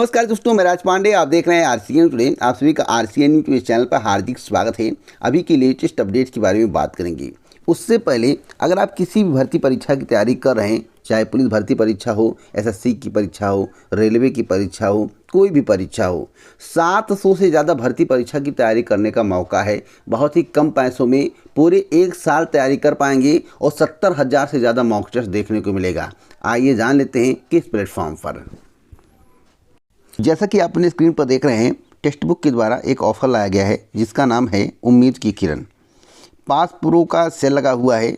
नमस्कार दोस्तों, मैं राज पांडे। आप देख रहे हैं आरसीएन टुडे। आप सभी का आरसीएन न्यूज़ के चैनल पर हार्दिक स्वागत है। अभी की लेटेस्ट अपडेट्स के बारे में बात करेंगे। उससे पहले अगर आप किसी भी भर्ती परीक्षा की तैयारी कर रहे हैं, चाहे पुलिस भर्ती परीक्षा हो, एसएससी की परीक्षा हो, रेलवे की परीक्षा हो, कोई भी परीक्षा हो, 700 से ज़्यादा भर्ती परीक्षा की तैयारी करने का मौका है। बहुत ही कम पैसों में पूरे 1 साल तैयारी कर पाएंगे और 70,000 से ज़्यादा मॉक टेस्ट देखने को मिलेगा। आइए जान लेते हैं किस प्लेटफॉर्म पर। जैसा कि आप अपने स्क्रीन पर देख रहे हैं, टेक्स्ट बुक के द्वारा एक ऑफ़र लाया गया है जिसका नाम है उम्मीद की किरण। पास प्रो का सेल लगा हुआ है।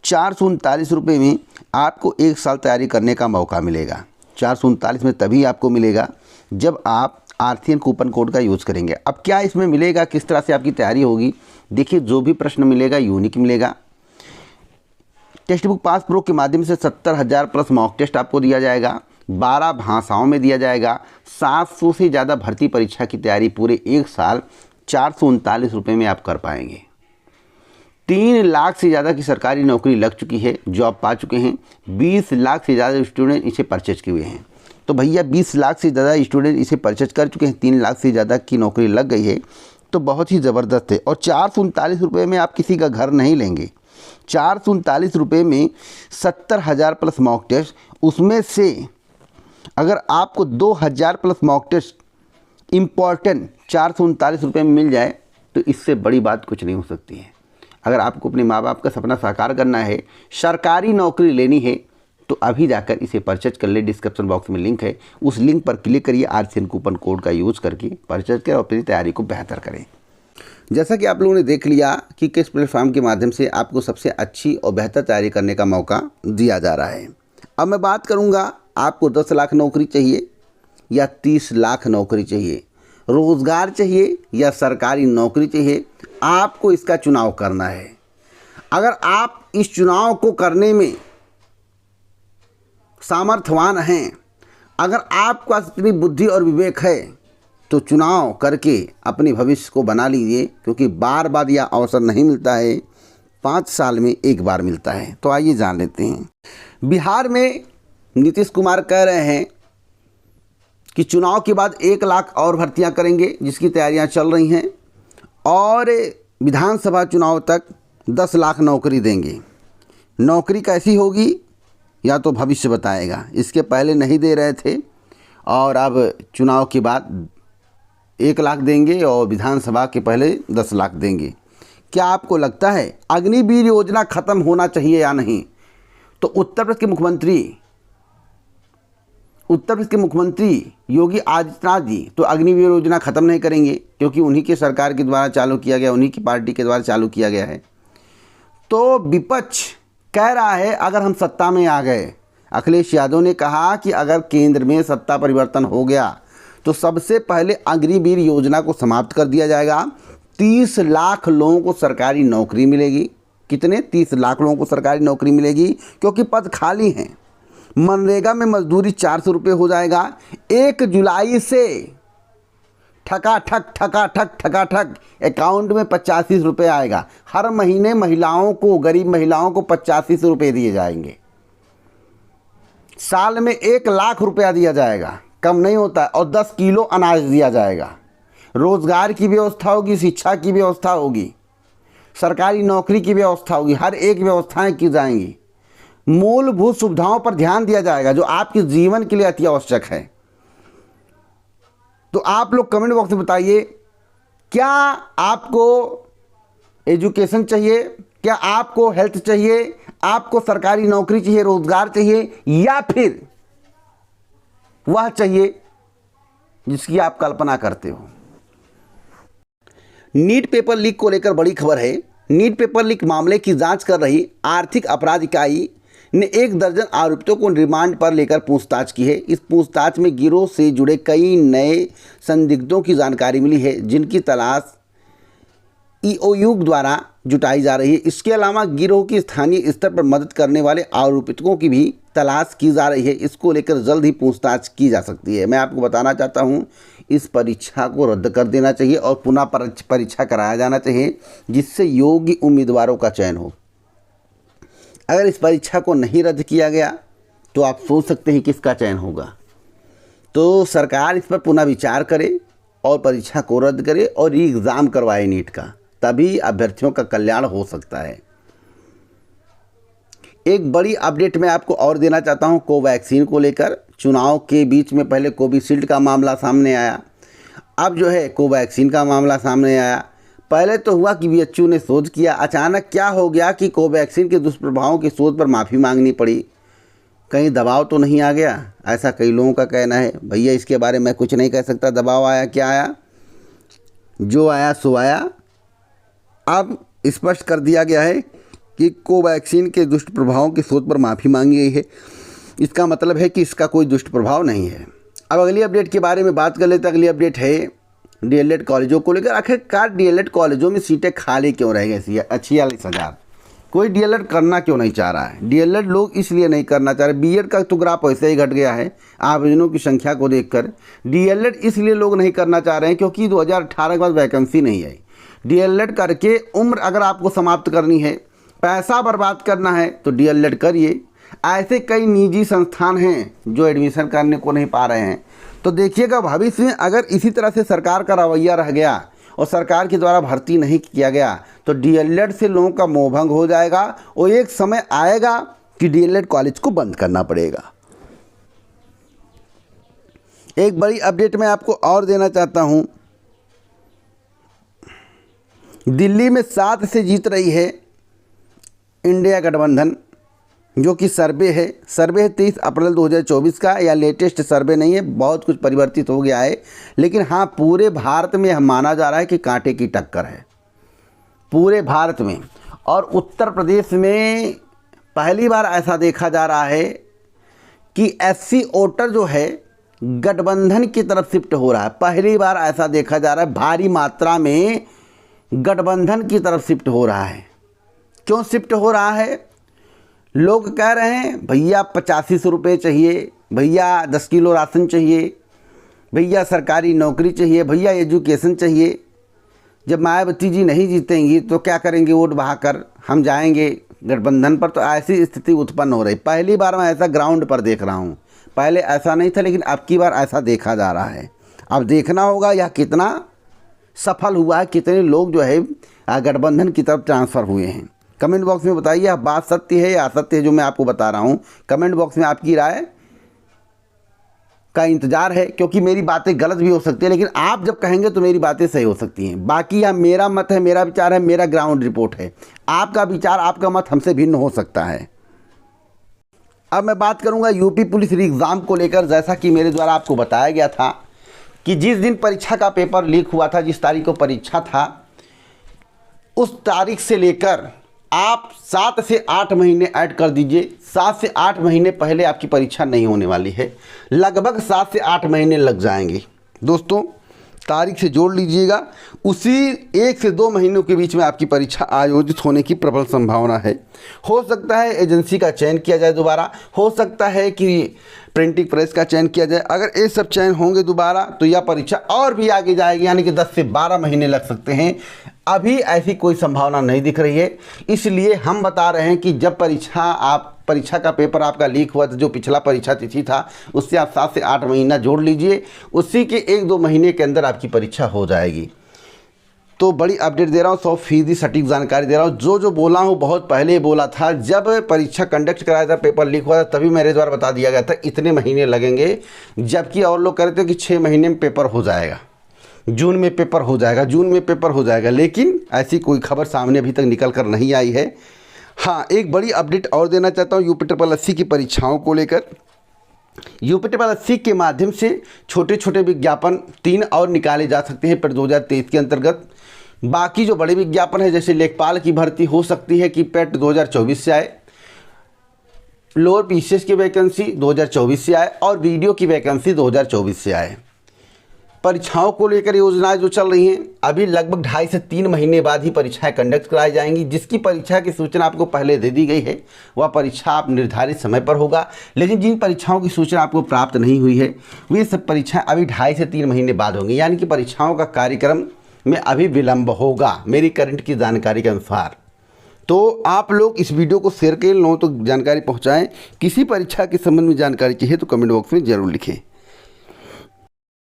439 रुपये में आपको 1 साल तैयारी करने का मौका मिलेगा। 439 में तभी आपको मिलेगा जब आप आरसीएन कूपन कोड का यूज़ करेंगे। अब क्या इसमें मिलेगा, किस तरह से आपकी तैयारी होगी, देखिए जो भी प्रश्न मिलेगा यूनिक मिलेगा। टेक्स्ट बुक पास प्रो के माध्यम से 70,000 प्लस मॉक टेस्ट आपको दिया जाएगा। 12 भाषाओं में दिया जाएगा। 700 से ज़्यादा भर्ती परीक्षा की तैयारी पूरे 1 साल 439 रुपये में आप कर पाएंगे। 3 लाख से ज़्यादा की सरकारी नौकरी लग चुकी है, जॉब पा चुके हैं। 20 लाख से ज़्यादा स्टूडेंट इसे परचेज किए हुए हैं। तो भैया 20 लाख से ज़्यादा स्टूडेंट इसे परचेज कर चुके हैं, 3 लाख से ज़्यादा की नौकरी लग गई है, तो बहुत ही ज़बरदस्त है। और 439 रुपये में आप किसी का घर नहीं लेंगे। 439 रुपये में 70,000 प्लस मॉक टेस्ट, उसमें से अगर आपको 2,000 प्लस मॉक टेस्ट इम्पॉर्टेंट 439 रुपये में मिल जाए तो इससे बड़ी बात कुछ नहीं हो सकती है। अगर आपको अपने माँ बाप का सपना साकार करना है, सरकारी नौकरी लेनी है, तो अभी जाकर इसे परचेज कर ले। डिस्क्रिप्शन बॉक्स में लिंक है, उस लिंक पर क्लिक करिए। आरसीएन कूपन कोड का यूज़ करके परचेज करें और अपनी तैयारी को बेहतर करें। जैसा कि आप लोगों ने देख लिया कि किस प्लेटफॉर्म के माध्यम से आपको सबसे अच्छी और बेहतर तैयारी करने का मौका दिया जा रहा है। अब मैं बात करूँगा, आपको 10 लाख नौकरी चाहिए या 30 लाख नौकरी चाहिए, रोज़गार चाहिए या सरकारी नौकरी चाहिए, आपको इसका चुनाव करना है। अगर आप इस चुनाव को करने में सामर्थ्यवान हैं, अगर आपके पास इतनी बुद्धि और विवेक है, तो चुनाव करके अपने भविष्य को बना लीजिए, क्योंकि बार बार यह अवसर नहीं मिलता है, 5 साल में एक बार मिलता है। तो आइए जान लेते हैं। बिहार में नीतीश कुमार कह रहे हैं कि चुनाव के बाद 1 लाख और भर्तियां करेंगे, जिसकी तैयारियां चल रही हैं, और विधानसभा चुनाव तक 10 लाख नौकरी देंगे। नौकरी कैसी होगी या तो भविष्य बताएगा। इसके पहले नहीं दे रहे थे और अब चुनाव के बाद 1 लाख देंगे और विधानसभा के पहले 10 लाख देंगे। क्या आपको लगता है अग्निवीर योजना ख़त्म होना चाहिए या नहीं? तो उत्तर प्रदेश के मुख्यमंत्री योगी आदित्यनाथ जी तो अग्निवीर योजना ख़त्म नहीं करेंगे, क्योंकि उन्हीं के सरकार के द्वारा चालू किया गया, उन्हीं की पार्टी के द्वारा चालू किया गया है। तो विपक्ष कह रहा है अगर हम सत्ता में आ गए, अखिलेश यादव ने कहा कि अगर केंद्र में सत्ता परिवर्तन हो गया तो सबसे पहले अग्निवीर योजना को समाप्त कर दिया जाएगा। 30 लाख लोगों को सरकारी नौकरी मिलेगी। कितने? 30 लाख लोगों को सरकारी नौकरी मिलेगी, क्योंकि पद खाली हैं। मनरेगा में मजदूरी 400 रुपये हो जाएगा। 1 जुलाई से ठकाठक अकाउंट में 85 रुपये आएगा। हर महीने महिलाओं को, गरीब महिलाओं को 85 रुपये दिए जाएंगे। साल में 1 लाख रुपया दिया जाएगा, कम नहीं होता है। और 10 किलो अनाज दिया जाएगा। रोज़गार की व्यवस्था होगी, शिक्षा की व्यवस्था होगी, सरकारी नौकरी की व्यवस्था होगी, हर एक व्यवस्थाएं की जाएंगी। मूलभूत सुविधाओं पर ध्यान दिया जाएगा जो आपके जीवन के लिए अति आवश्यक है। तो आप लोग कमेंट बॉक्स में बताइए, क्या आपको एजुकेशन चाहिए, क्या आपको हेल्थ चाहिए, आपको सरकारी नौकरी चाहिए, रोजगार चाहिए, या फिर वह चाहिए जिसकी आप कल्पना करते हो। नीट पेपर लीक को लेकर बड़ी खबर है। नीट पेपर लीक मामले की जांच कर रही आर्थिक अपराध इकाई ने 1 दर्जन आरोपितों को रिमांड पर लेकर पूछताछ की है। इस पूछताछ में गिरोह से जुड़े कई नए संदिग्धों की जानकारी मिली है, जिनकी तलाश ईओयू द्वारा जुटाई जा रही है। इसके अलावा गिरोह की स्थानीय स्तर पर मदद करने वाले आरोपितों की भी तलाश की जा रही है। इसको लेकर जल्द ही पूछताछ की जा सकती है। मैं आपको बताना चाहता हूं, इस परीक्षा को रद्द कर देना चाहिए और पुनः परीक्षा कराया जाना चाहिए, जिससे योग्य उम्मीदवारों का चयन हो। अगर इस परीक्षा को नहीं रद्द किया गया तो आप सोच सकते हैं किसका चयन होगा। तो सरकार इस पर पुनः विचार करे और परीक्षा को रद्द करे और री एग्ज़ाम करवाए नीट का, तभी अभ्यर्थियों का कल्याण हो सकता है। एक बड़ी अपडेट मैं आपको और देना चाहता हूं कोवैक्सीन को लेकर। चुनाव के बीच में पहले कोविशील्ड का मामला सामने आया, अब जो है कोवैक्सीन का मामला सामने आया। पहले तो हुआ कि बीएचयू ने शोध किया, अचानक क्या हो गया कि कोवैक्सीन के दुष्प्रभावों की शोध पर माफ़ी मांगनी पड़ी। कहीं दबाव तो नहीं आ गया, ऐसा कई लोगों का कहना है। भैया इसके बारे में कुछ नहीं कह सकता, दबाव आया क्या आया, जो आया सो आया। अब स्पष्ट कर दिया गया है कि कोवैक्सीन के दुष्प्रभावों की शोध पर माफ़ी मांगी गई है। इसका मतलब है कि इसका कोई दुष्प्रभाव नहीं है। अब अगली अपडेट के बारे में बात कर लेते हैं। अगली अपडेट है डीएलएड कॉलेजों को लेकर। आखिरकार डीएलएड कॉलेजों में सीटें खाली क्यों रह गई? 46,000। कोई डीएलएड करना क्यों नहीं चाह रहा है? डीएलएड लोग इसलिए नहीं करना चाह रहे, बीएड का तो ग्राफ वैसे ही घट गया है आवेदनों की संख्या को देखकर। डीएलएड इसलिए लोग नहीं करना चाह रहे हैं क्योंकि 2018 के बाद वैकेंसी नहीं आई। डीएलएड करके उम्र अगर आपको समाप्त करनी है, पैसा बर्बाद करना है तो डीएलएड करिए। ऐसे कई निजी संस्थान हैं जो एडमिशन करने को नहीं पा रहे हैं। तो देखिएगा भविष्य में अगर इसी तरह से सरकार का रवैया रह गया और सरकार के द्वारा भर्ती नहीं किया गया तो डीएलएड से लोगों का मोहभंग हो जाएगा और एक समय आएगा कि डीएलएड कॉलेज को बंद करना पड़ेगा। एक बड़ी अपडेट मैं आपको और देना चाहता हूं। दिल्ली में 7 से जीत रही है इंडिया गठबंधन, जो कि सर्वे है 23 अप्रैल 2024 का। या लेटेस्ट सर्वे नहीं है, बहुत कुछ परिवर्तित हो गया है, लेकिन हाँ पूरे भारत में माना जा रहा है कि कांटे की टक्कर है पूरे भारत में। और उत्तर प्रदेश में पहली बार ऐसा देखा जा रहा है कि एससी वोटर जो है गठबंधन की तरफ शिफ्ट हो रहा है। पहली बार ऐसा देखा जा रहा है, भारी मात्रा में गठबंधन की तरफ शिफ्ट हो रहा है। क्यों शिफ्ट हो रहा है? लोग कह रहे हैं भैया 8500 रुपये चाहिए, भैया 10 किलो राशन चाहिए, भैया सरकारी नौकरी चाहिए, भैया एजुकेशन चाहिए। जब मायावती जी नहीं जीतेंगी तो क्या करेंगे? वोट बहाकर हम जाएंगे गठबंधन पर। तो ऐसी स्थिति उत्पन्न हो रही। पहली बार मैं ऐसा ग्राउंड पर देख रहा हूँ, पहले ऐसा नहीं था, लेकिन अब की बार ऐसा देखा जा रहा है। अब देखना होगा यह कितना सफल हुआ है, कितने लोग जो है गठबंधन की तरफ ट्रांसफ़र हुए हैं। कमेंट बॉक्स में बताइए, यह बात सत्य है या असत्य है जो मैं आपको बता रहा हूँ। कमेंट बॉक्स में आपकी राय का इंतज़ार है, क्योंकि मेरी बातें गलत भी हो सकती है, लेकिन आप जब कहेंगे तो मेरी बातें सही हो सकती हैं। बाकी यह मेरा मत है, मेरा विचार है, मेरा ग्राउंड रिपोर्ट है। आपका विचार, आपका मत हमसे भिन्न हो सकता है। अब मैं बात करूंगा यूपी पुलिस री एग्ज़ाम को लेकर। जैसा कि मेरे द्वारा आपको बताया गया था कि जिस दिन परीक्षा का पेपर लीक हुआ था, जिस तारीख को परीक्षा था, उस तारीख से लेकर आप 7 से 8 महीने ऐड कर दीजिए। 7 से 8 महीने पहले आपकी परीक्षा नहीं होने वाली है। लगभग 7 से 8 महीने लग जाएंगे। दोस्तों तारीख से जोड़ लीजिएगा, उसी 1 से 2 महीनों के बीच में आपकी परीक्षा आयोजित होने की प्रबल संभावना है। हो सकता है एजेंसी का चयन किया जाए दोबारा, हो सकता है कि प्रिंटिंग प्रेस का चयन किया जाए। अगर ये सब चयन होंगे दोबारा तो यह परीक्षा और भी आगे जाएगी, यानी कि 10 से 12 महीने लग सकते हैं। अभी ऐसी कोई संभावना नहीं दिख रही है। इसलिए हम बता रहे हैं कि जब परीक्षा का पेपर आपका लीक हुआ था, जो पिछला परीक्षा तिथि था, उससे आप 7 से 8 महीना जोड़ लीजिए, उसी के 1-2 महीने के अंदर आपकी परीक्षा हो जाएगी। तो बड़ी अपडेट दे रहा हूँ, 100% सटीक जानकारी दे रहा हूँ। जो बोला हूँ बहुत पहले ही बोला था। जब परीक्षा कंडक्ट कराया था, पेपर लीक हुआ था, तभी मेरे द्वारा बता दिया गया था इतने महीने लगेंगे। जबकि और लोग कह रहे थे कि 6 महीने में पेपर हो जाएगा, जून में पेपर हो जाएगा, जून में पेपर हो जाएगा। लेकिन ऐसी कोई खबर सामने अभी तक निकल कर नहीं आई है। हाँ, एक बड़ी अपडेट और देना चाहता हूँ यूपी की परीक्षाओं को लेकर। यूपी के माध्यम से छोटे छोटे विज्ञापन 3 और निकाले जा सकते हैं पर 2023 के अंतर्गत। बाकी जो बड़े विज्ञापन है, जैसे लेखपाल की भर्ती हो सकती है कि पेट 2024 से आए, लोअर पीसीएस की वैकेंसी 2024 से आए और वीडियो की वैकेंसी 2024 से आए। परीक्षाओं को लेकर योजनाएं जो चल रही हैं, अभी लगभग 2.5 से 3 महीने बाद ही परीक्षाएं कंडक्ट कराई जाएंगी। जिसकी परीक्षा की सूचना आपको पहले दे दी गई है, वह परीक्षा आप निर्धारित समय पर होगा। लेकिन जिन परीक्षाओं की सूचना आपको प्राप्त नहीं हुई है, वे सब परीक्षाएं अभी 2.5 से 3 महीने बाद होंगी। यानी कि परीक्षाओं का कार्यक्रम में अभी विलंब होगा, मेरी करंट की जानकारी के अनुसार। तो आप लोग इस वीडियो को शेयर करें, लोगों तक जानकारी पहुँचाएँ। किसी परीक्षा के संबंध में जानकारी चाहिए तो कमेंट बॉक्स में ज़रूर लिखें।